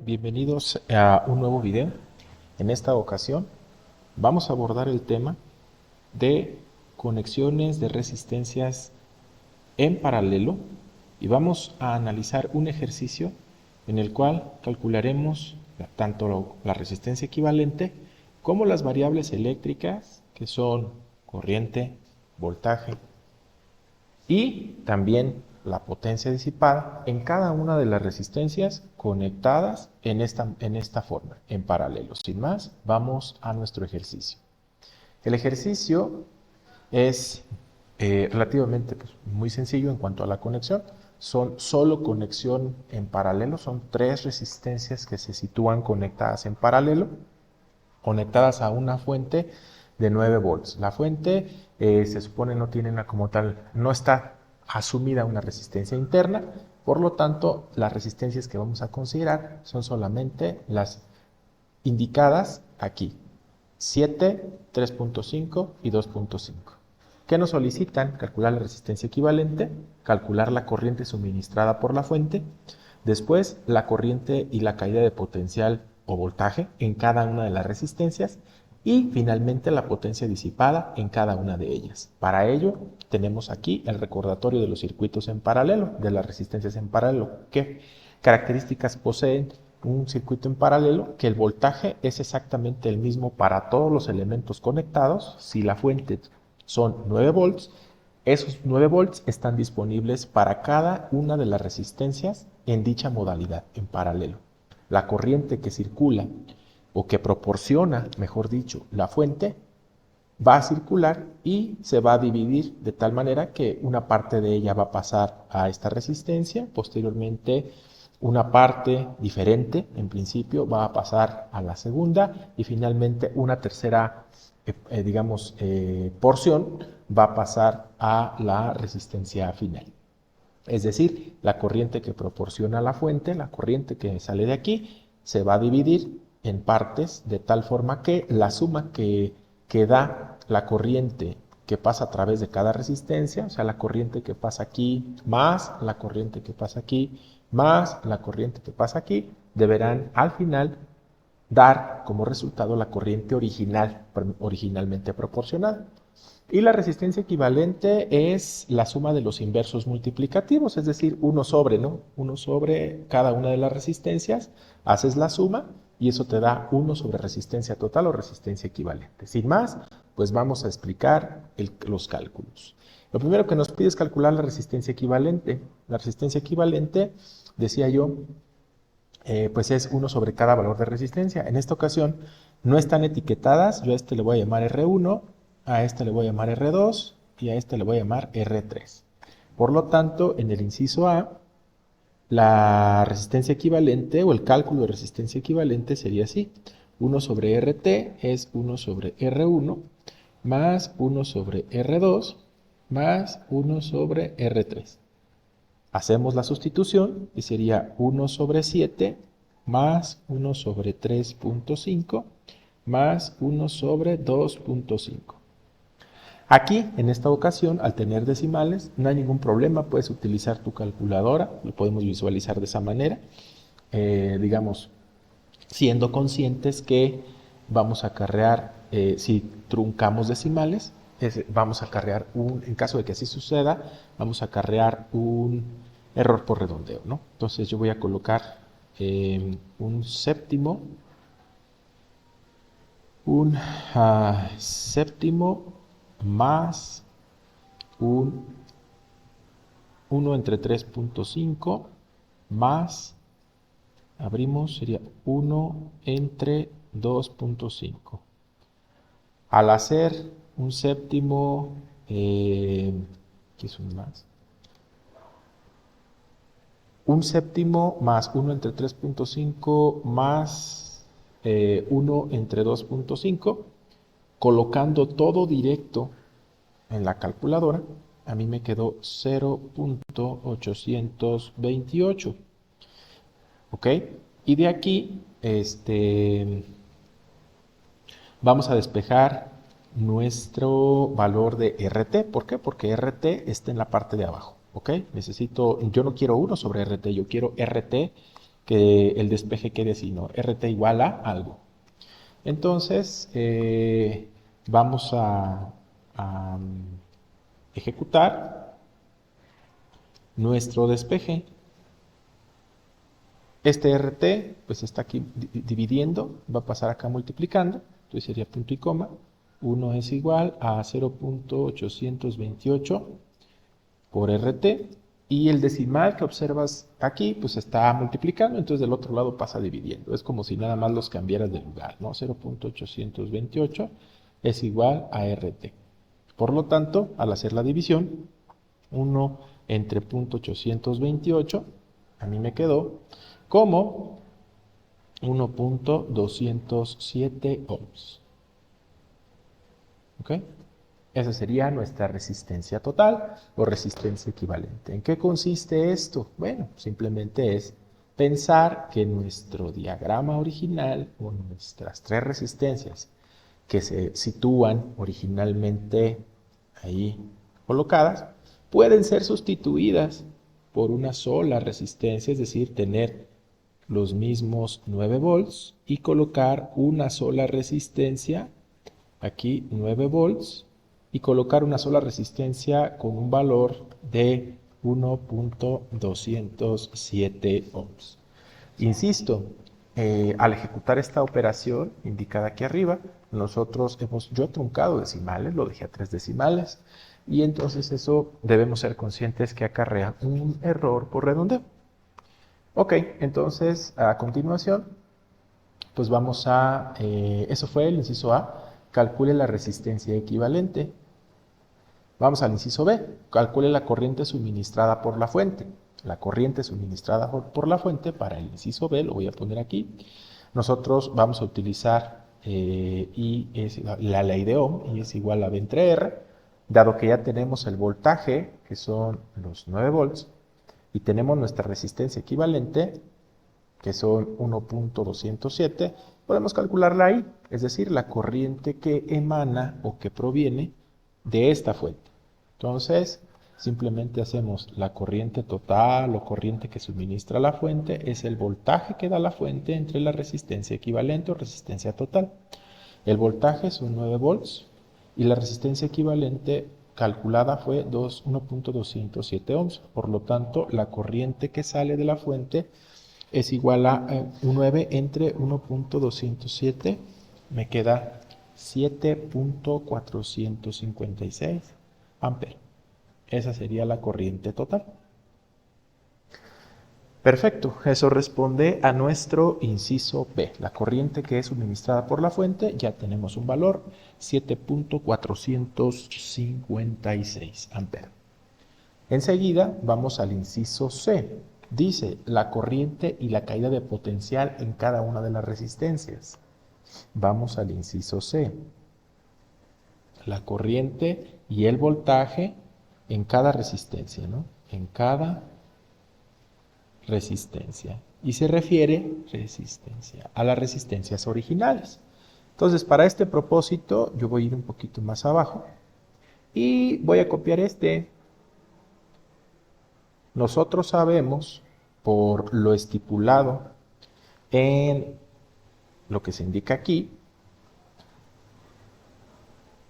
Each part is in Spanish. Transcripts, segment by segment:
bienvenidos a un nuevo video. En esta ocasión vamos a abordar el tema de conexiones de resistencias en paralelo y vamos a analizar un ejercicio en el cual calcularemos tanto la resistencia equivalente como las variables eléctricas que son corriente, voltaje y también la potencia disipada en cada una de las resistencias conectadas en esta forma, en paralelo. Sin más, vamos a nuestro ejercicio. El ejercicio es relativamente muy sencillo en cuanto a la conexión. Son solo conexión en paralelo, son 3 resistencias que se sitúan conectadas en paralelo, conectadas a una fuente de 9 volts. La fuente se supone no tiene como tal, no está asumida una resistencia interna, por lo tanto las resistencias que vamos a considerar son solamente las indicadas aquí, 7, 3.5 y 2.5. ¿Qué nos solicitan? Calcular la resistencia equivalente, calcular la corriente suministrada por la fuente, después la corriente y la caída de potencial o voltaje en cada una de las resistencias y finalmente la potencia disipada en cada una de ellas. Para ello tenemos aquí el recordatorio de los circuitos en paralelo, de las resistencias en paralelo. ¿Qué características poseen un circuito en paralelo? Que el voltaje es exactamente el mismo para todos los elementos conectados. Si la fuente son 9 volts, esos 9 volts están disponibles para cada una de las resistencias en dicha modalidad, en paralelo. La corriente que circula o que proporciona, mejor dicho, la fuente, va a circular y se va a dividir de tal manera que una parte de ella va a pasar a esta resistencia, posteriormente una parte diferente, en principio, va a pasar a la segunda y finalmente una tercera, porción va a pasar a la resistencia final. Es decir, la corriente que proporciona la fuente, la corriente que sale de aquí, se va a dividir en partes de tal forma que la suma que da la corriente que pasa a través de cada resistencia, o sea, la corriente que pasa aquí, más la corriente que pasa aquí, más la corriente que pasa aquí, deberán al final dar como resultado la corriente originalmente proporcionada. Y la resistencia equivalente es la suma de los inversos multiplicativos, es decir, 1 sobre, ¿no? 1 sobre cada una de las resistencias, haces la suma y eso te da 1 sobre resistencia total o resistencia equivalente. Sin más, pues vamos a explicar los cálculos. Lo primero que nos pide es calcular la resistencia equivalente. La resistencia equivalente, decía yo, pues es 1 sobre cada valor de resistencia. En esta ocasión no están etiquetadas, yo a este le voy a llamar R1, a este le voy a llamar R2 y a este le voy a llamar R3. Por lo tanto, en el inciso A, la resistencia equivalente o el cálculo de resistencia equivalente sería así. 1 sobre RT es 1 sobre R1 más 1 sobre R2 más 1 sobre R3. Hacemos la sustitución y sería 1 sobre 7 más 1 sobre 3.5 más 1 sobre 2.5. Aquí, en esta ocasión, al tener decimales, no hay ningún problema, puedes utilizar tu calculadora, lo podemos visualizar de esa manera, digamos, siendo conscientes que vamos a acarrear, si truncamos decimales, vamos a acarrear en caso de que así suceda, vamos a acarrear un error por redondeo, ¿no? Entonces yo voy a colocar un séptimo más un 1 entre 3.5 más, abrimos, sería 1 entre 2.5. Al hacer un séptimo, ¿qué es un más? Un séptimo más 1 entre 3.5 más 1 entre 2.5, colocando todo directo en la calculadora, a mí me quedó 0.828. ¿Ok? Y de aquí, vamos a despejar nuestro valor de RT. ¿Por qué? Porque RT está en la parte de abajo. ¿Ok? Yo no quiero 1 sobre RT, yo quiero RT que el despeje quede así, ¿no? RT igual a algo. Entonces, vamos a ejecutar nuestro despeje. Este RT, pues está aquí dividiendo, va a pasar acá multiplicando, entonces sería punto y coma. 1 es igual a 0.828 por RT, y el decimal que observas aquí, pues está multiplicando, entonces del otro lado pasa dividiendo. Es como si nada más los cambiaras de lugar, ¿no? 0.828 es igual a RT. Por lo tanto, al hacer la división, 1 entre 0.828, a mí me quedó como 1.207 ohms. ¿Ok? Esa sería nuestra resistencia total o resistencia equivalente. ¿En qué consiste esto? Bueno, simplemente es pensar que nuestro diagrama original o nuestras tres resistencias que se sitúan originalmente ahí colocadas pueden ser sustituidas por una sola resistencia, es decir, tener los mismos 9 volts y colocar una sola resistencia, aquí 9 volts, y colocar una sola resistencia con un valor de 1.207 ohms. Insisto, al ejecutar esta operación indicada aquí arriba, yo he truncado decimales, lo dejé a 3 decimales, y entonces eso debemos ser conscientes que acarrea un error por redondeo. Ok, entonces a continuación, pues eso fue el inciso A, calcule la resistencia equivalente. Vamos al inciso B, calcule la corriente suministrada por la fuente. La corriente suministrada por la fuente, para el inciso B, lo voy a poner aquí, nosotros vamos a utilizar la ley de Ohm, I es igual a V entre R, dado que ya tenemos el voltaje, que son los 9 volts, y tenemos nuestra resistencia equivalente, que son 1.207, podemos calcularla ahí, es decir, la corriente que emana o que proviene de esta fuente. Entonces, simplemente hacemos la corriente total o corriente que suministra la fuente, es el voltaje que da la fuente entre la resistencia equivalente o resistencia total. El voltaje son 9 volts y la resistencia equivalente calculada fue 1.207 ohms. Por lo tanto, la corriente que sale de la fuente es igual a 9 entre 1.207, me queda 7.456 amperes. Esa sería la corriente total. Perfecto, eso responde a nuestro inciso B. La corriente que es suministrada por la fuente, ya tenemos un valor, 7.456 amperes. Enseguida vamos al inciso C. Dice la corriente y la caída de potencial en cada una de las resistencias. Vamos al inciso C. La corriente y el voltaje en cada resistencia, ¿no? En cada resistencia. Y se refiere a las resistencias originales. Entonces, para este propósito, yo voy a ir un poquito más abajo y voy a copiar este. Nosotros sabemos, por lo estipulado en lo que se indica aquí,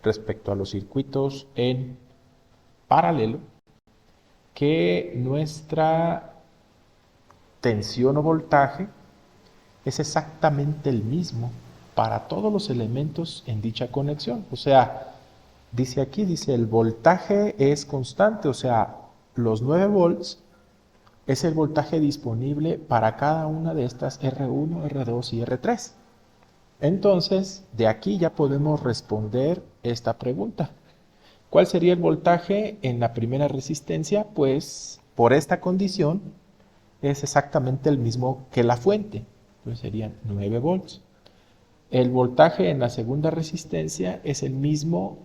respecto a los circuitos en paralelo, que nuestra tensión o voltaje es exactamente el mismo para todos los elementos en dicha conexión. O sea, dice el voltaje es constante, o sea, los 9 volts es el voltaje disponible para cada una de estas R1, R2 y R3. Entonces, de aquí ya podemos responder esta pregunta. ¿Cuál sería el voltaje en la primera resistencia? Pues, por esta condición, es exactamente el mismo que la fuente. Entonces serían 9 volts. El voltaje en la segunda resistencia es el mismo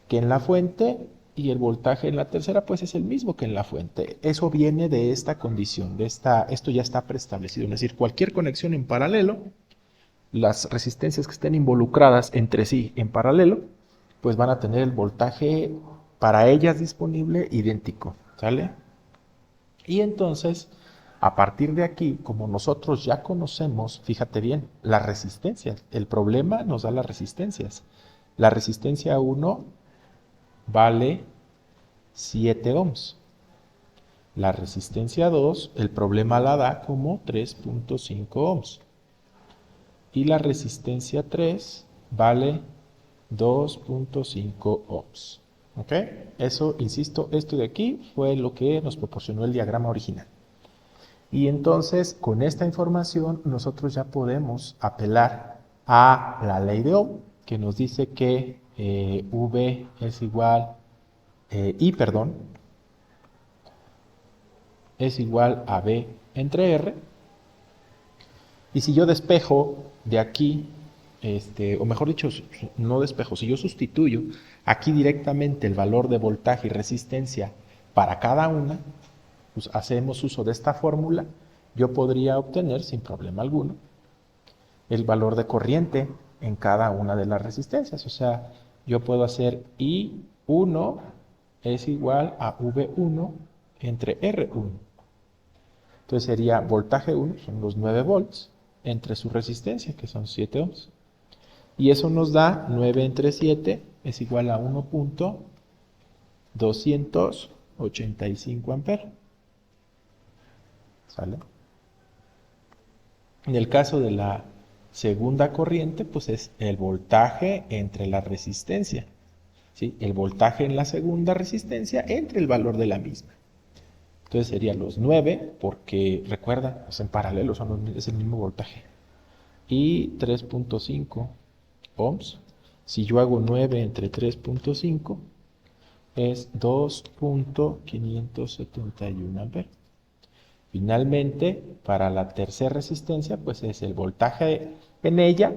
que en la fuente, y el voltaje en la tercera pues es el mismo que en la fuente. Eso viene de esta condición, esto ya está preestablecido. Es decir, cualquier conexión en paralelo, las resistencias que estén involucradas entre sí en paralelo, pues van a tener el voltaje para ellas disponible idéntico, ¿sale? Y entonces, A partir de aquí, como nosotros ya conocemos, fíjate bien, las resistencias. El problema nos da las resistencias. La resistencia 1 vale 7 ohms. La resistencia 2, el problema la da como 3.5 ohms. Y la resistencia 3 vale 2.5 ohms. ¿Ok? Eso, insisto, esto de aquí fue lo que nos proporcionó el diagrama original. Y entonces, con esta información, nosotros ya podemos apelar a la ley de Ohm, que nos dice que V es igual, es igual a B entre R. Y si yo despejo de aquí, o mejor dicho, no despejo, si yo sustituyo aquí directamente el valor de voltaje y resistencia para cada una, pues hacemos uso de esta fórmula, yo podría obtener sin problema alguno el valor de corriente en cada una de las resistencias. O sea, yo puedo hacer I1 es igual a V1 entre R1. Entonces sería voltaje 1, son los 9 volts, entre su resistencia, que son 7 ohms. Y eso nos da 9 entre 7 es igual a 1.285 amperes. ¿Sale? En el caso de la segunda corriente, pues es el voltaje entre la resistencia. ¿Sí? El voltaje en la segunda resistencia entre el valor de la misma. Entonces serían los 9, porque recuerda, pues en paralelo es el mismo voltaje. Y 3.5 ohms. Si yo hago 9 entre 3.5, es 2.571 amperes. Finalmente, para la tercera resistencia, pues es el voltaje en ella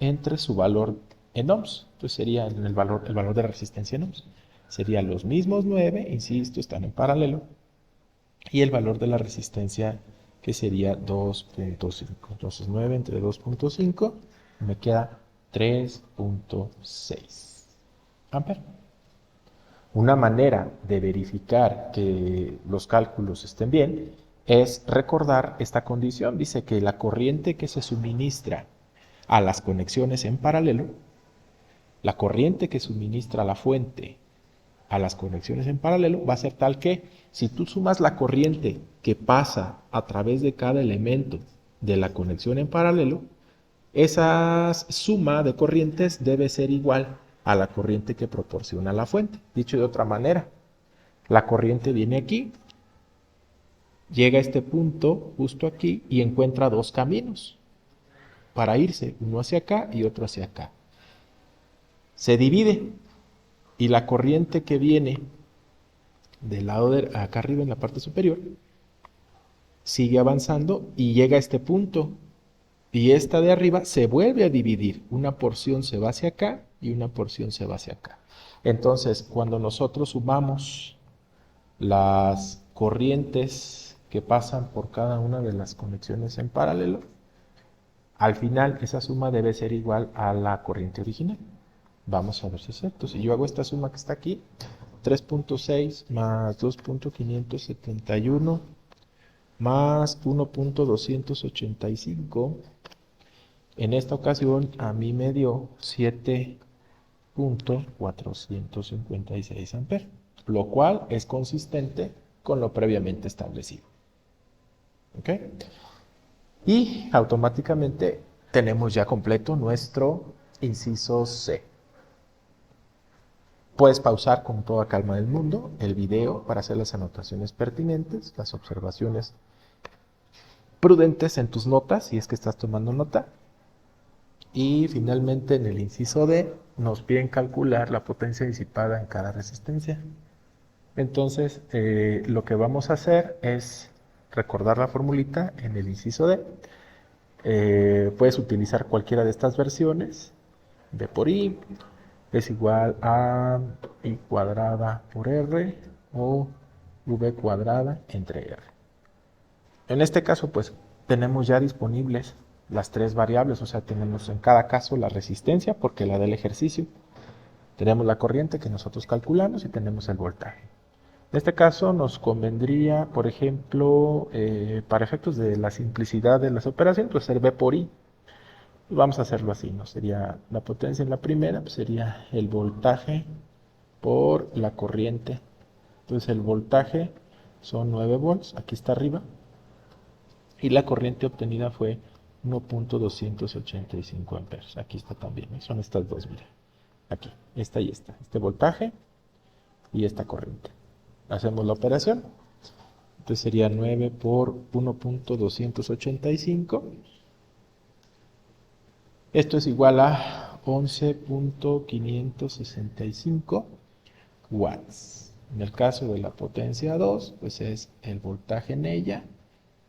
entre su valor en ohms. Entonces sería el valor de la resistencia en ohms. Serían los mismos 9, insisto, están en paralelo. Y el valor de la resistencia, que sería 2.5. Entonces 9 entre 2.5 me queda 3.6 amperes. Una manera de verificar que los cálculos estén bien es recordar esta condición. Dice que la corriente que se suministra a las conexiones en paralelo, la corriente que suministra la fuente a las conexiones en paralelo va a ser tal que si tú sumas la corriente que pasa a través de cada elemento de la conexión en paralelo, esa suma de corrientes debe ser igual a la corriente que proporciona la fuente. Dicho de otra manera, la corriente viene aquí, llega a este punto justo aquí y encuentra dos caminos para irse, uno hacia acá y otro hacia acá. Se divide y la corriente que viene del lado de acá arriba en la parte superior sigue avanzando y llega a este punto. Y esta de arriba se vuelve a dividir. Una porción se va hacia acá y una porción se va hacia acá. Entonces, cuando nosotros sumamos las corrientes que pasan por cada una de las conexiones en paralelo, al final esa suma debe ser igual a la corriente original. Vamos a ver si es cierto. Si yo hago esta suma que está aquí, 3.6 más 2.571 más 1.285, en esta ocasión a mí me dio 7.456 amperes, lo cual es consistente con lo previamente establecido. ¿Ok? Y automáticamente tenemos ya completo nuestro inciso C. Puedes pausar con toda calma del mundo el video para hacer las anotaciones pertinentes, las observaciones prudentes en tus notas, si es que estás tomando nota. Y finalmente en el inciso D nos piden calcular la potencia disipada en cada resistencia. Entonces lo que vamos a hacer es recordar la formulita en el inciso D. Puedes utilizar cualquiera de estas versiones. D por I es igual a I cuadrada por R o V cuadrada entre R. En este caso pues tenemos ya disponibles las tres variables, o sea, tenemos en cada caso la resistencia, porque la del ejercicio, tenemos la corriente que nosotros calculamos y tenemos el voltaje. En este caso nos convendría, por ejemplo, para efectos de la simplicidad de las operaciones, pues ser B por I. Vamos a hacerlo así, ¿no? Sería la potencia en la primera, pues sería el voltaje por la corriente. Entonces el voltaje son 9 volts, aquí está arriba, y la corriente obtenida fue 1.285 amperes. Aquí está también, ¿eh? Son estas dos, mira. Aquí, esta y esta. Este voltaje y esta corriente. Hacemos la operación. Entonces sería 9 por 1.285. Esto es igual a 11.565 watts. En el caso de la potencia 2, pues es el voltaje en ella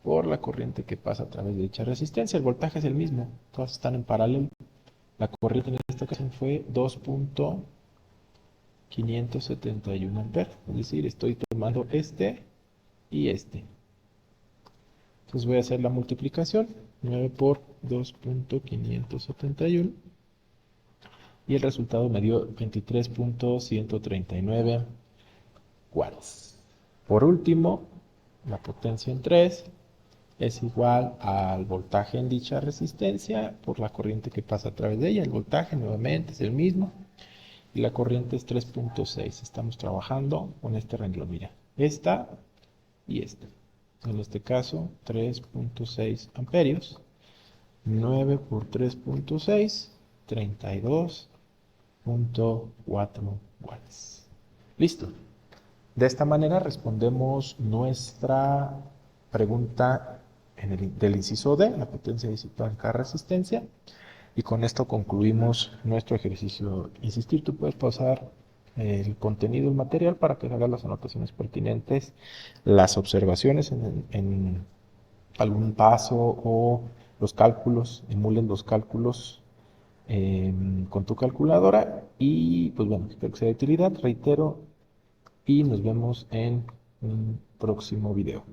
por la corriente que pasa a través de dicha resistencia. El voltaje es el mismo, todas están en paralelo. La corriente en esta ocasión fue 2.571 amperes, es decir, estoy tomando este y este. Entonces voy a hacer la multiplicación, 9 por 2.571, y el resultado me dio 23.139 watts. Por último, la potencia en 3 es igual al voltaje en dicha resistencia por la corriente que pasa a través de ella. El voltaje nuevamente es el mismo y la corriente es 3.6. Estamos trabajando con este renglón, mira, esta y esta. En este caso, 3.6 amperios. 9 por 3.6, 32.4 watts. Listo. De esta manera respondemos nuestra pregunta del inciso D, la potencia disipada en cada resistencia. Y con esto concluimos nuestro ejercicio. Insistir, tú puedes pausar el contenido del material para que hagas las anotaciones pertinentes, las observaciones en algún paso o los cálculos, emulen los cálculos con tu calculadora. Y pues bueno, espero que sea de utilidad, reitero, y nos vemos en un próximo video.